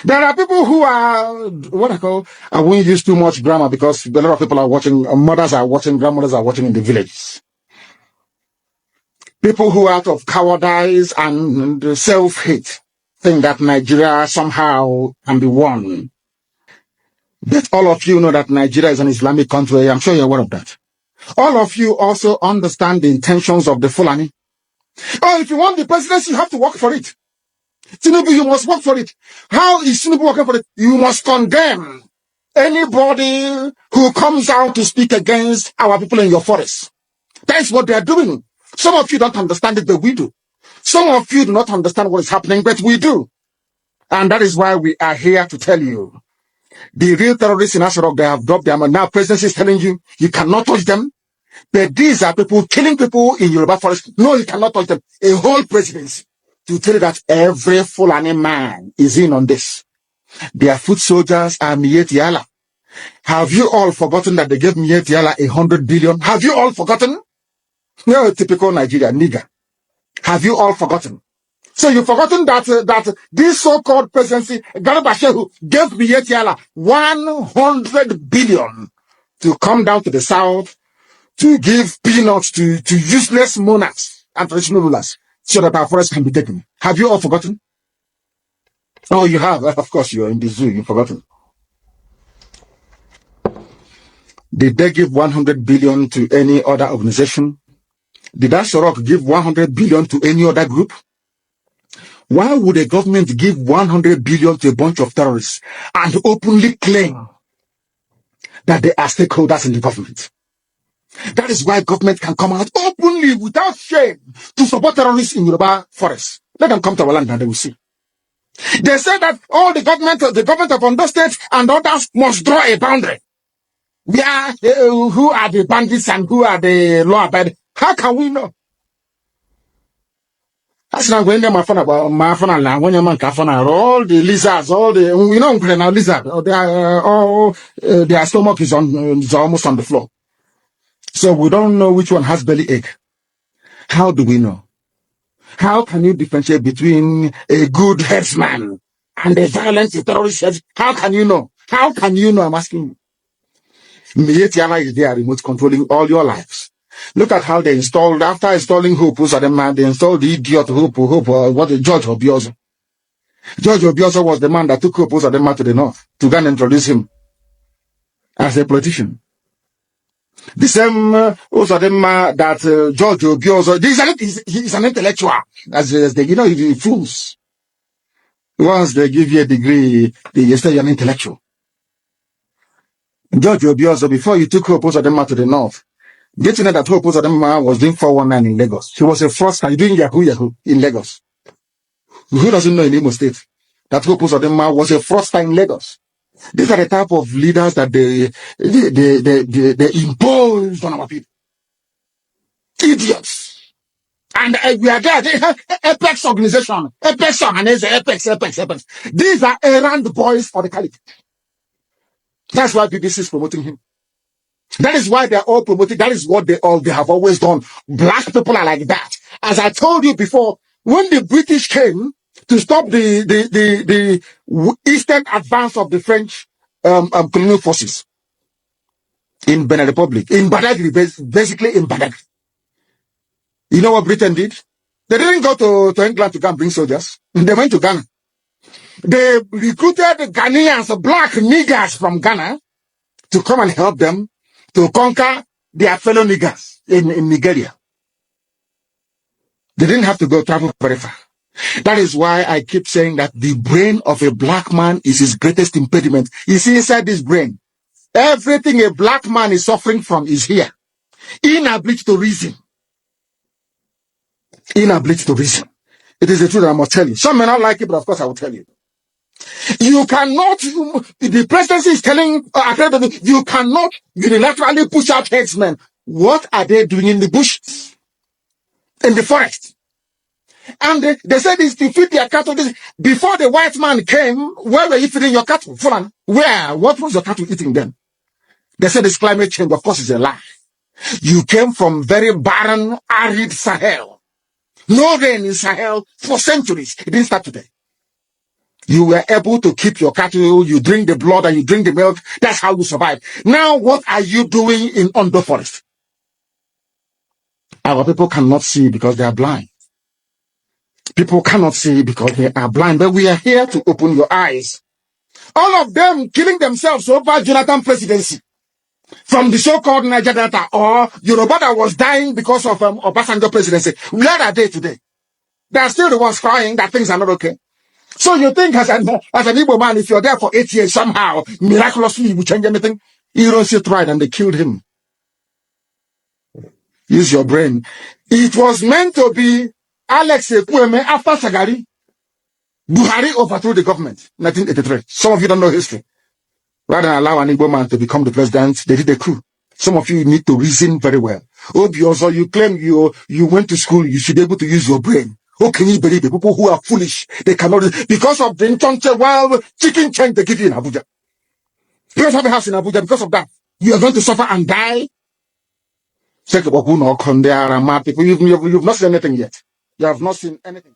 There are people who are, what I call, I won't use too much grammar because a lot of people are watching, mothers are watching, grandmothers are watching in the villages. People who out of cowardice and self-hate think that Nigeria somehow can be won. But all of you know that Nigeria is an Islamic country. I'm sure you're aware of that. All of you also understand the intentions of the Fulani. Oh, if you want the presidency, you have to work for it. Tinubu, you must work for it. How is Tinubu working for it? You must condemn anybody who comes out to speak against our people in your forest. That's what they are doing. Some of you don't understand it, but we do. Some of you do not understand what is happening, but we do. And that is why we are here to tell you. The real terrorists in Asarok, they have dropped them. And now presidency is telling you, you cannot touch them. But these are people killing people in Yoruba forest. No, you cannot touch them. A whole presidency to tell you that every Fulani man is in on this. Their foot soldiers are Mieti Allah. Have you all forgotten that they gave Mieti Allah 100 billion? Have you all forgotten? No, typical Nigeria, nigger. Have you all forgotten? So you've forgotten that that this so-called presidency, Garba Shehu, gave Mieti Allah 100 billion to come down to the south to give peanuts to useless monarchs and traditional rulers so that our forests can be taken. Have you all forgotten? Oh, you have. Of course, you're in the zoo. You've forgotten. Did they give 100 billion to any other organization? Did Asarok give 100 billion to any other group? Why would a government give 100 billion to a bunch of terrorists and openly claim that they are stakeholders in the government? That is why government can come out openly without shame to support terrorists in Yoruba forests. Let them come to our land and they will see. They say that all the government of Ondo State and others must draw a boundary. Where who are the bandits and who are the law abiding? How can we know? That's not when they're about my phone and when you're all the lizards, all the now lizard, they are all their stomach is almost on the floor. So we don't know which one has belly ache. How do we know? How can you differentiate between a good headsman and a violent terrorist head? How can you know? How can you know? I'm asking you. Mietiala is there, remote controlling all your lives. Look at how they installed, after installing Hope, they installed the idiot Hope, George Obiozo. George Obiozo was the man that took Hope to the north to go and introduce him as a politician. The same that George Obiozo, he's an intellectual, as they, he fools. Once they give you a degree, they say you're an intellectual. George Obiozo, before you took Hope to the north, get to know that Hope was doing 419 in Lagos. He was a fraudster doing Yahoo in Lagos. Who doesn't know in Imo State that Hope was a fraudster in Lagos? These are the type of leaders that they impose on our people. Idiots. And we are there. They have Apex organization. Apex organization. Apex. These are errand boys for the caliphate. That's why BBC is promoting him. That is why they're all promoting. That is what they have always done. Black people are like that. As I told you before, when the British came to stop the eastern advance of the French colonial forces in Benin Republic, in Badagry, basically in Badagry. You know what Britain did? They didn't go to England to go and bring soldiers. They went to Ghana. They recruited Ghanaians, black niggers from Ghana, to come and help them to conquer their fellow niggers in Nigeria. They didn't have to go travel very far. That is why I keep saying that the brain of a black man is his greatest impediment. You see, inside this brain, everything a black man is suffering from is here. Inability to reason. Inability to reason. It is the truth that I must tell you. Some may not like it, but of course I will tell you. You cannot, the presidency is telling, you cannot unilaterally push out headsmen. What are they doing in the bush? In the forest? And they said it's to feed their cattle. Before the white man came, where were you feeding your cattle? Where? What was your cattle eating then? They said it's climate change. Of course, it's a lie. You came from very barren, arid Sahel. No rain in Sahel for centuries. It didn't start today. You were able to keep your cattle, you drink the blood and you drink the milk. That's how you survive. Now, what are you doing in Ondo Forest? Our people cannot see because they are blind. People cannot see because they are blind, but we are here to open your eyes. All of them killing themselves over Jonathan presidency. From the so-called Niger Delta or Yoruba that was dying because of Obasanjo presidency. Where are they today? They are still the ones crying that things are not okay. So you think as an Igbo man, if you're there for 8 years, somehow, miraculously, you will change anything? Heroes tried and they killed him. Use your brain. It was meant to be Alex Ekwueme after Sagari. Buhari overthrew the government, 1983. Some of you don't know history. Rather than allow an Igbo man to become the president, they did a coup. Some of you need to reason very well. Also, you claim you went to school, you should be able to use your brain. How can you believe it? People who are foolish, they cannot, because of the chicken change they give you in Abuja. You don't have a house in Abuja because of that. You are going to suffer and die. Check people. You've not seen anything yet. You have not seen anything.